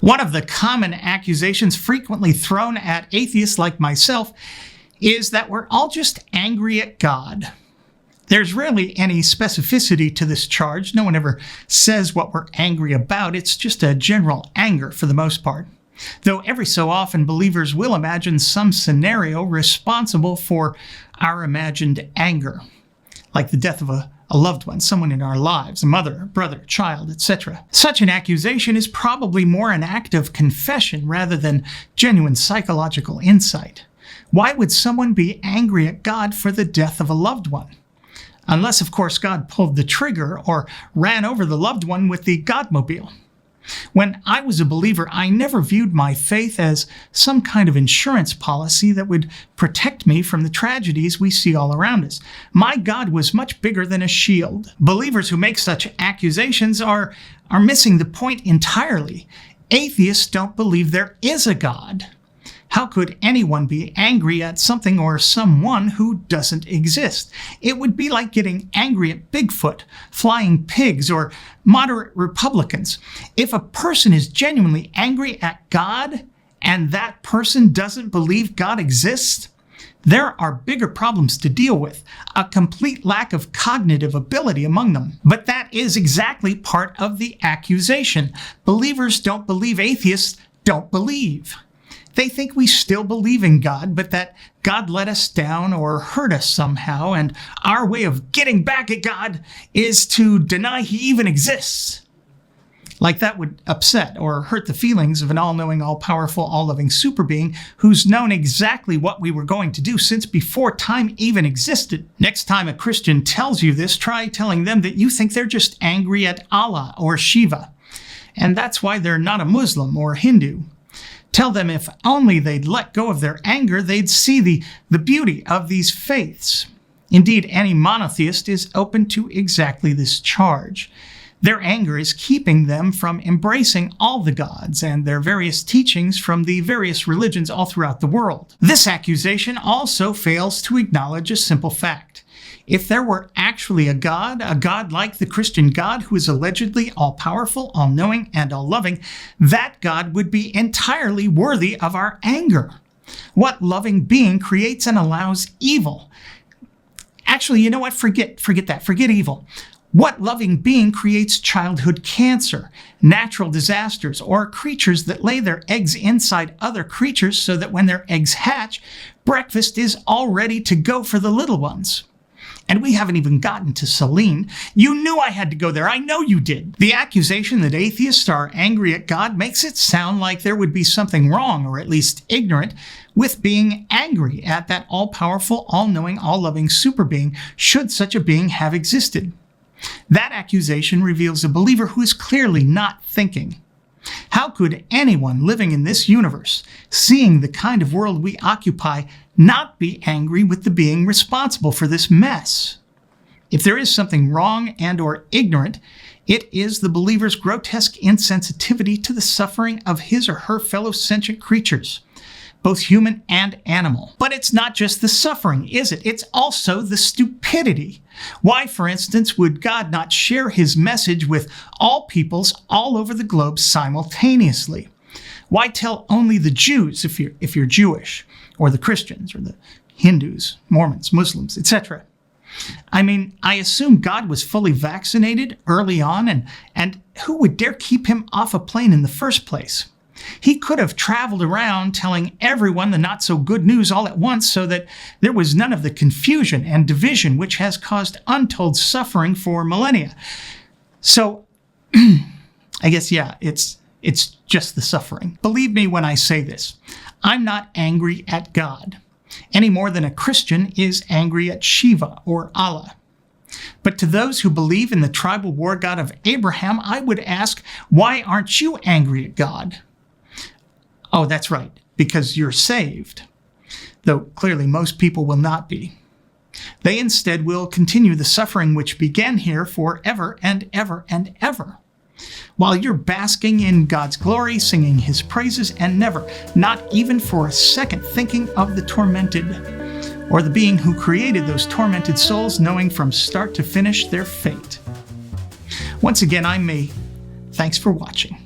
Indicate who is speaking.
Speaker 1: One of the common accusations frequently thrown at atheists like myself is that we're all just angry at God. There's rarely any specificity to this charge. No one ever says what we're angry about. It's just a general anger for the most part. Though every so often believers will imagine some scenario responsible for our imagined anger, like the death of a loved one, someone in our lives, a mother, a brother, child, etc. Such an accusation is probably more an act of confession rather than genuine psychological insight. Why would someone be angry at God for the death of a loved one? Unless, of course, God pulled the trigger or ran over the loved one with the Godmobile. When I was a believer, I never viewed my faith as some kind of insurance policy that would protect me from the tragedies we see all around us. My God was much bigger than a shield. Believers who make such accusations are missing the point entirely. Atheists don't believe there is a God. How could anyone be angry at something or someone who doesn't exist? It would be like getting angry at Bigfoot, flying pigs, or moderate Republicans. If a person is genuinely angry at God and that person doesn't believe God exists, there are bigger problems to deal with, a complete lack of cognitive ability among them. But that is exactly part of the accusation. Believers don't believe atheists don't believe. They think we still believe in God, but that God let us down or hurt us somehow, and our way of getting back at God is to deny he even exists. Like that would upset or hurt the feelings of an all-knowing, all-powerful, all-loving super being who's known exactly what we were going to do since before time even existed. Next time a Christian tells you this, try telling them that you think they're just angry at Allah or Shiva, and that's why they're not a Muslim or Hindu. Tell them if only they'd let go of their anger, they'd see the beauty of these faiths. Indeed, any monotheist is open to exactly this charge. Their anger is keeping them from embracing all the gods and their various teachings from the various religions all throughout the world. This accusation also fails to acknowledge a simple fact. If there were actually a God like the Christian God who is allegedly all-powerful, all-knowing, and all-loving, that God would be entirely worthy of our anger. What loving being creates and allows evil? Actually, you know what? Forget that. Forget evil. What loving being creates childhood cancer, natural disasters, or creatures that lay their eggs inside other creatures so that when their eggs hatch, breakfast is all ready to go for the little ones? And we haven't even gotten to Celine. You knew I had to go there. I know you did. The accusation that atheists are angry at God makes it sound like there would be something wrong, or at least ignorant, with being angry at that all-powerful, all-knowing, all-loving super being, should such a being have existed. That accusation reveals a believer who is clearly not thinking. How could anyone living in this universe, seeing the kind of world we occupy, not be angry with the being responsible for this mess? If there is something wrong and or ignorant, it is the believer's grotesque insensitivity to the suffering of his or her fellow sentient creatures, both human and animal. But it's not just the suffering, is it? It's also the stupidity. Why, for instance, would God not share his message with all peoples all over the globe simultaneously? Why tell only the Jews if you're Jewish, or the Christians, or the Hindus, Mormons, Muslims, etc.? I mean, I assume God was fully vaccinated early on, and who would dare keep him off a plane in the first place? He could have traveled around telling everyone the not-so-good news all at once so that there was none of the confusion and division which has caused untold suffering for millennia. So, I guess, yeah, it's just the suffering. Believe me when I say this. I'm not angry at God, any more than a Christian is angry at Shiva or Allah. But to those who believe in the tribal war god of Abraham, I would ask, why aren't you angry at God? Oh, that's right, because you're saved. Though clearly most people will not be. They instead will continue the suffering which began here forever and ever and ever. While you're basking in God's glory, singing his praises, and never, not even for a second, thinking of the tormented, or the being who created those tormented souls, knowing from start to finish their fate. Once again, I'm me. Thanks for watching.